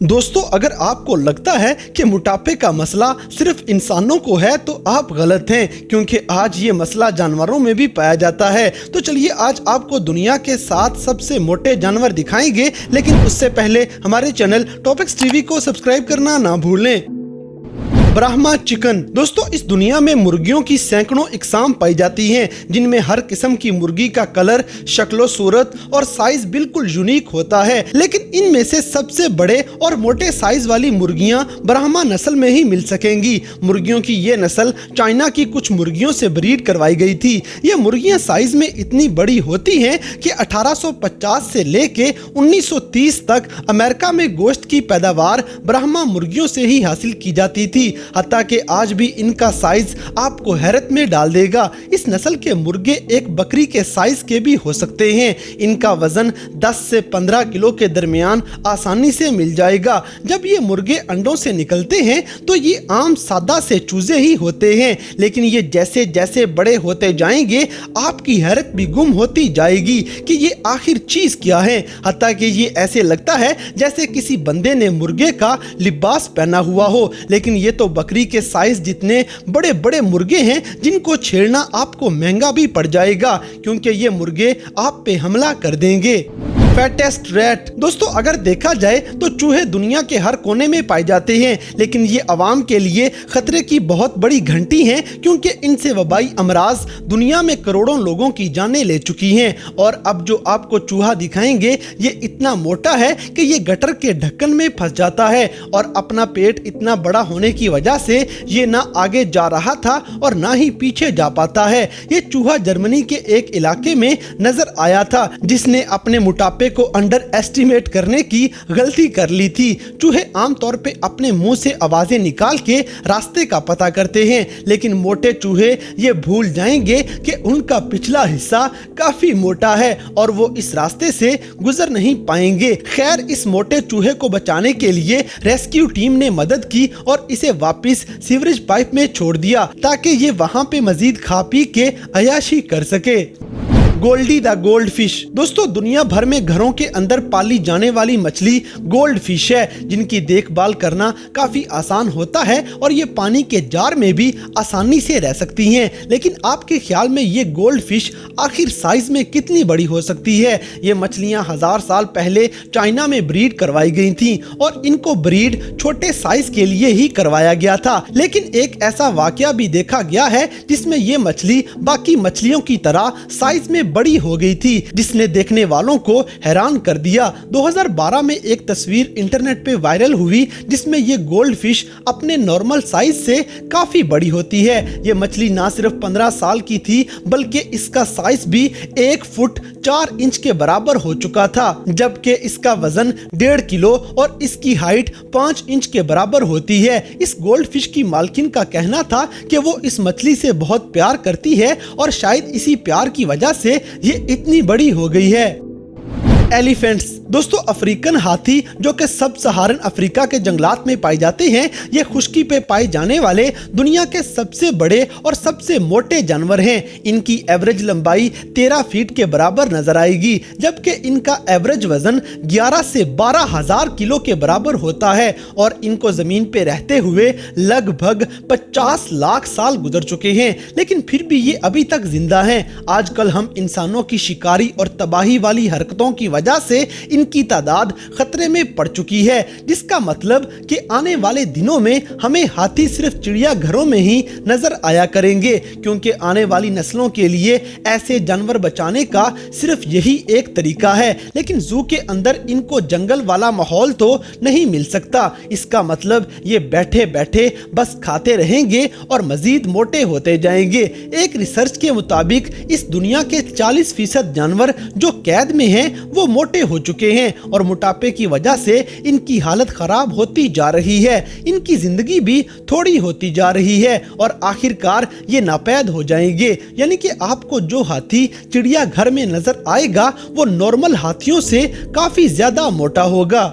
दोस्तों, अगर आपको लगता है कि मोटापे का मसला सिर्फ इंसानों को है तो आप गलत हैं, क्योंकि आज ये मसला जानवरों में भी पाया जाता है। तो चलिए आज आपको दुनिया के 7 सबसे मोटे जानवर दिखाएंगे, लेकिन उससे पहले हमारे चैनल टॉपिक्स टीवी को सब्सक्राइब करना ना भूलें। ब्राह्मा चिकन। दोस्तों, इस दुनिया में मुर्गियों की सैकड़ों इकसाम पाई जाती हैं, जिनमें हर किस्म की मुर्गी का कलर, शक्लो सूरत और साइज बिल्कुल यूनिक होता है। लेकिन इनमें से सबसे बड़े और मोटे साइज वाली मुर्गियां ब्राह्मा नस्ल में ही मिल सकेंगी। मुर्गियों की ये नस्ल चाइना की कुछ मुर्गियों से ब्रीड करवाई गई थी। ये मुर्गियां साइज में इतनी बड़ी होती हैं कि 1850 से लेके 1930 तक अमेरिका में गोश्त की पैदावार ब्राह्मा मुर्गियों से ही हासिल की जाती थी। हत्ता कि आज भी इनका साइज आपको हैरत में डाल देगा। इस नस्ल के मुर्गे एक बकरी के साइज के भी हो सकते हैं। इनका वजन 10 से 15 किलो के दरमियान आसानी से मिल जाएगा। जब ये मुर्गे अंडों से निकलते हैं तो ये आम सादा से चूजे ही होते हैं, लेकिन ये जैसे जैसे बड़े होते जाएंगे आपकी हैरत भी गुम होती जाएगी कि ये आखिर चीज क्या है। हत्ता कि ये ऐसे लगता है जैसे किसी बंदे ने मुर्गे का लिबास पहना हुआ हो, लेकिन ये तो बकरी के साइज जितने बड़े बड़े मुर्गे हैं, जिनको छेड़ना आपको महंगा भी पड़ जाएगा, क्योंकि ये मुर्गे आप पे हमला कर देंगे। Fattest rat. दोस्तों, अगर देखा जाए तो चूहे दुनिया के हर कोने में पाए जाते हैं, लेकिन ये आवाम के लिए खतरे की बहुत बड़ी घंटी हैं, क्योंकि इनसे वबाई अमराज दुनिया में करोड़ों लोगों की जानें ले चुकी हैं। और अब जो आपको चूहा दिखाएंगे ये इतना मोटा है कि ये गटर के ढक्कन में फंस जाता है, और अपना पेट इतना बड़ा होने की वजह से ये ना आगे जा रहा था और ना ही पीछे जा पाता है। ये चूहा जर्मनी के एक इलाके में नजर आया था, जिसने अपने मोटापे को अंडर एस्टिमेट करने की गलती कर ली थी। चूहे आमतौर पे अपने मुंह से आवाजें निकाल के रास्ते का पता करते हैं, लेकिन मोटे चूहे ये भूल जाएंगे कि उनका पिछला हिस्सा काफी मोटा है और वो इस रास्ते से गुजर नहीं पाएंगे। खैर, इस मोटे चूहे को बचाने के लिए रेस्क्यू टीम ने मदद की और इसे वापस सीवरेज पाइप में छोड़ दिया, ताकि ये वहां पे मजीद खा पी के अयाशी कर सके। Goldie the goldfish. दोस्तों, दुनिया भर में घरों के अंदर पाली जाने वाली मछली गोल्ड फिश है, जिनकी देखभाल करना काफी आसान होता है और ये पानी के जार में भी आसानी से रह सकती हैं। लेकिन आपके ख्याल में ये गोल्ड फिश आखिर साइज में कितनी बड़ी हो सकती है? ये मछलियां 1000 साल पहले चाइना में ब्रीड करवाई गई थी और इनको ब्रीड छोटे साइज के लिए ही करवाया गया था। लेकिन एक ऐसा वाकया भी देखा गया है जिसमें ये मछली बाकी मछलियों की तरह साइज में बड़ी हो गई थी, जिसने देखने वालों को हैरान कर दिया। 2012 में एक तस्वीर इंटरनेट पे वायरल हुई, जिसमें ये गोल्ड फिश अपने नॉर्मल साइज से काफी बड़ी होती है। ये मछली ना सिर्फ 15 साल की थी, बल्कि इसका साइज भी 1 फुट 4 इंच के बराबर हो चुका था, जबकि इसका वजन 1.5 किलो और इसकी हाइट 5 इंच के बराबर होती है। इस गोल्ड फिश की मालकिन का कहना था कि वो इस मछली से बहुत प्यार करती है और शायद इसी प्यार की वजह से ये इतनी बड़ी हो गई है। एलिफेंट्स। दोस्तों, अफ्रीकन हाथी जो कि सब सहारन अफ्रीका के जंगलात में पाए जाते हैं, ये खुश्की पे पाए जाने वाले दुनिया के सबसे बड़े और सबसे मोटे जानवर हैं। इनकी एवरेज लंबाई 13 फीट के बराबर नजर आएगी, जबकि इनका एवरेज वजन 11 से 12 हजार किलो के बराबर होता है और इनको जमीन पे रहते हुए लगभग 50 लाख साल गुजर चुके हैं, लेकिन फिर भी ये अभी तक जिंदा हैं। आजकल हम इंसानों की शिकारी और तबाही वाली हरकतों की वजह से इनकी तादाद खतरे में पड़ चुकी है, जिसका मतलब कि आने वाले दिनों में हमें हाथी सिर्फ चिड़िया घरों में ही नजर आया करेंगे, क्योंकि आने वाली नस्लों के लिए ऐसे जानवर बचाने का सिर्फ यही एक तरीका है। लेकिन जू के अंदर इनको जंगल वाला माहौल तो नहीं मिल सकता। इसका मतलब ये बैठे बैठे बस खाते रहेंगे और मजीद मोटे होते जाएंगे। एक रिसर्च के मुताबिक इस दुनिया के 40% जानवर जो कैद में हैं वो मोटे हो चुके हैं और मोटापे की वजह से इनकी हालत खराब होती जा रही है। इनकी जिंदगी भी थोड़ी होती जा रही है और आखिरकार ये नापैद हो जाएंगे। यानी कि आपको जो हाथी चिड़िया घर में नजर आएगा वो नॉर्मल हाथियों से काफी ज्यादा मोटा होगा।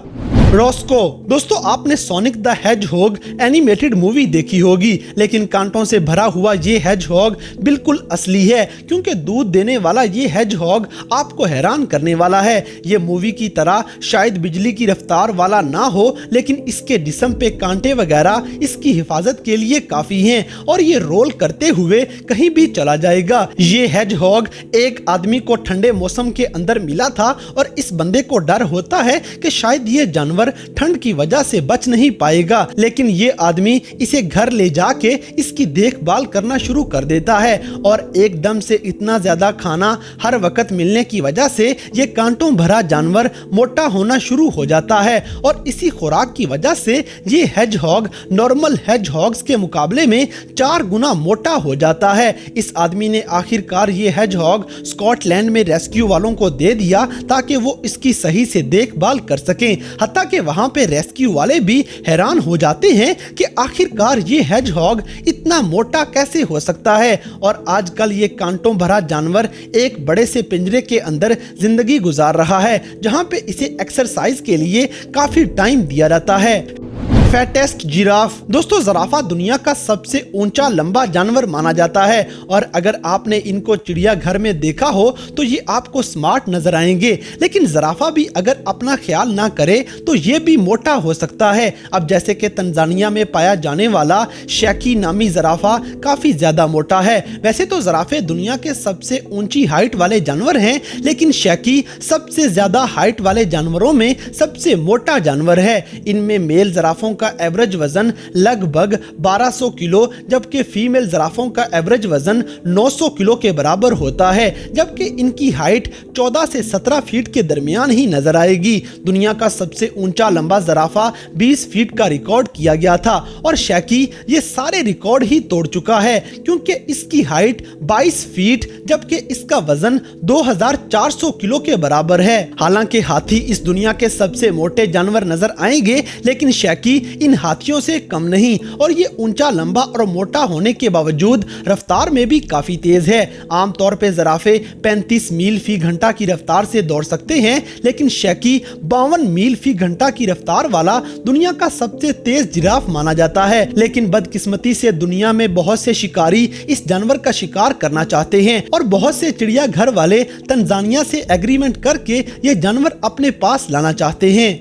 रॉस्को। दोस्तों आपने sonic the hedgehog animated movie देखी होगी, लेकिन कांटों से भरा हुआ ये हेजहॉग बिल्कुल असली है, क्योंकि दूध देने वाला ये हेजहॉग आपको हैरान करने वाला है। ये मूवी की तरह शायद बिजली की रफ्तार वाला ना हो, लेकिन इसके जिस्म पे कांटे वगैरह इसकी हिफाजत के लिए काफी हैं और ये रोल करते हुए कहीं भी चला जाएगा। ये हेजहॉग एक आदमी को ठंडे मौसम के अंदर मिला था और इस बंदे को डर होता है कि शायद ये जानवर ठंड की वजह से बच नहीं पाएगा, लेकिन ये आदमी इसे घर ले जाके इसकी देखभाल करना शुरू कर देता है और एकदम से इतना ज्यादा खाना हर वक्त मिलने की वजह से ये कांटों भरा जानवर मोटा होना शुरू हो जाता है और इसी खुराक की वजह से ये हेजहॉग नॉर्मल हेजहॉग्स के मुकाबले में 4 गुना मोटा हो जाता है। इस आदमी ने आखिरकार ये हेजहॉग स्कॉटलैंड में रेस्क्यू वालों को दे दिया ताकि वो इसकी सही से देखभाल कर सकें। हत्ता कि वहां पे रेस्क्यू वाले भी हैरान हो जाते हैं कि आखिरकार ये हेजहॉग इतना मोटा कैसे हो सकता है। और आजकल ये कांटों भरा जानवर एक बड़े से पिंजरे के अंदर जिंदगी गुजार रहा है, जहां पे इसे एक्सरसाइज के लिए काफी टाइम दिया जाता है। Fattest giraffe. दोस्तों ज़राफ़ा दुनिया का सबसे ऊंचा लंबा जानवर माना जाता है और अगर आपने इनको चिड़ियाघर में देखा हो तो ये आपको स्मार्ट नजर आएंगे, लेकिन ज़राफ़ा भी अगर अपना ख्याल ना करे तो ये भी मोटा हो सकता है। अब जैसे कि तंजानिया में पाया जाने वाला शैकी नामी ज़राफ़ा काफ़ी ज़्यादा मोटा है। वैसे तो ज़राफ़े दुनिया के सबसे ऊंची हाइट वाले जानवर हैं, लेकिन शैकी सबसे ज़्यादा हाइट वाले जानवरों में सबसे मोटा जानवर है। इनमें मेल ज़राफ़ों का एवरेज वजन लगभग 1200 किलो, जबकि फीमेल ज़राफ़ों का एवरेज वजन 900 किलो के बराबर होता है, जबकि इनकी हाइट 14 से 17 फीट के दरमियान ही नजर आएगी। दुनिया का सबसे ऊंचा लंबा ज़राफ़ा 20 फीट का रिकॉर्ड किया गया था और शैकी ये सारे रिकॉर्ड ही तोड़ चुका है, क्योंकि इसकी हाइट 22 फीट जबकि इसका वजन 2400 किलो के बराबर है। हालांकि हाथी इस दुनिया के सबसे मोटे जानवर नजर आएंगे, लेकिन शैकी इन हाथियों से कम नहीं और ये ऊंचा लंबा और मोटा होने के बावजूद रफ्तार में भी काफी तेज है। आमतौर पे ज़राफ़े 35 मील फी घंटा की रफ्तार से दौड़ सकते हैं, लेकिन शैकी 52 मील फी घंटा की रफ्तार वाला दुनिया का सबसे तेज जिराफ माना जाता है। लेकिन बदकिस्मती से दुनिया में बहुत से शिकारी इस जानवर का शिकार करना चाहते हैं और बहुत से चिड़ियाघर वाले तंजानिया से एग्रीमेंट करके ये जानवर अपने पास लाना चाहते हैं।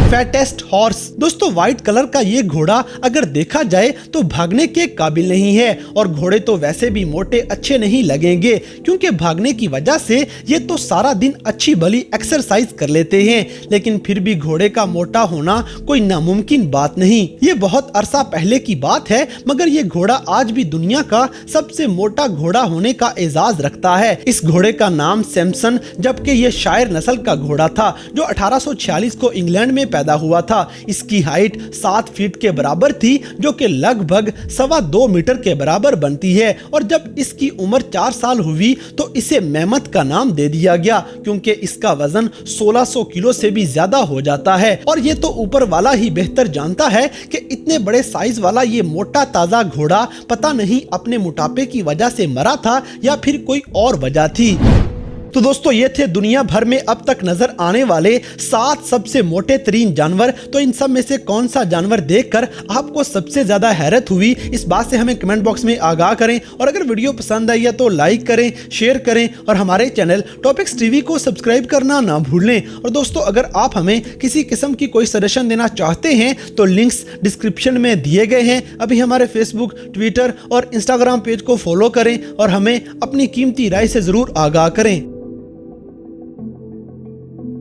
Fattest horse. दोस्तों व्हाइट कलर का ये घोड़ा अगर देखा जाए तो भागने के काबिल नहीं है और घोड़े तो वैसे भी मोटे अच्छे नहीं लगेंगे, क्योंकि भागने की वजह से ये तो सारा दिन अच्छी भली एक्सरसाइज कर लेते हैं, लेकिन फिर भी घोड़े का मोटा होना कोई नामुमकिन बात नहीं। ये बहुत अरसा पहले की बात है, मगर ये घोड़ा आज भी दुनिया का सबसे मोटा घोड़ा होने का एजाज रखता है। इस घोड़े का नाम सैमसन, जबकि ये शायर नस्ल का घोड़ा था जो 1846 को इंग्लैंड में पैदा हुआ था। इसकी हाइट 7 फीट के बराबर थी, जो कि लगभग 2.25 मीटर के बराबर बनती है और जब इसकी उम्र 4 साल हुई तो इसे मेमथ का नाम दे दिया गया, क्योंकि इसका वजन 1600 किलो से भी ज्यादा हो जाता है। और ये तो ऊपर वाला ही बेहतर जानता है कि इतने बड़े साइज वाला ये मोटा ताजा घोड़ा पता नहीं अपने मोटापे की वजह से मरा था या फिर कोई और वजह थी। तो दोस्तों ये थे दुनिया भर में अब तक नजर आने वाले 7 सबसे मोटे तरीन जानवर। तो इन सब में से कौन सा जानवर देखकर आपको सबसे ज्यादा हैरत हुई, इस बात से हमें कमेंट बॉक्स में आगाह करें। और अगर वीडियो पसंद आई है तो लाइक करें, शेयर करें और हमारे चैनल टॉपिक्स टीवी को सब्सक्राइब करना ना भूलें। और दोस्तों अगर आप हमें किसी किस्म की कोई सजेशन देना चाहते हैं तो लिंक्स डिस्क्रिप्शन में दिए गए हैं। अभी हमारे फेसबुक, ट्विटर और इंस्टाग्राम पेज को फॉलो करें और हमें अपनी कीमती राय से जरूर आगाह करें।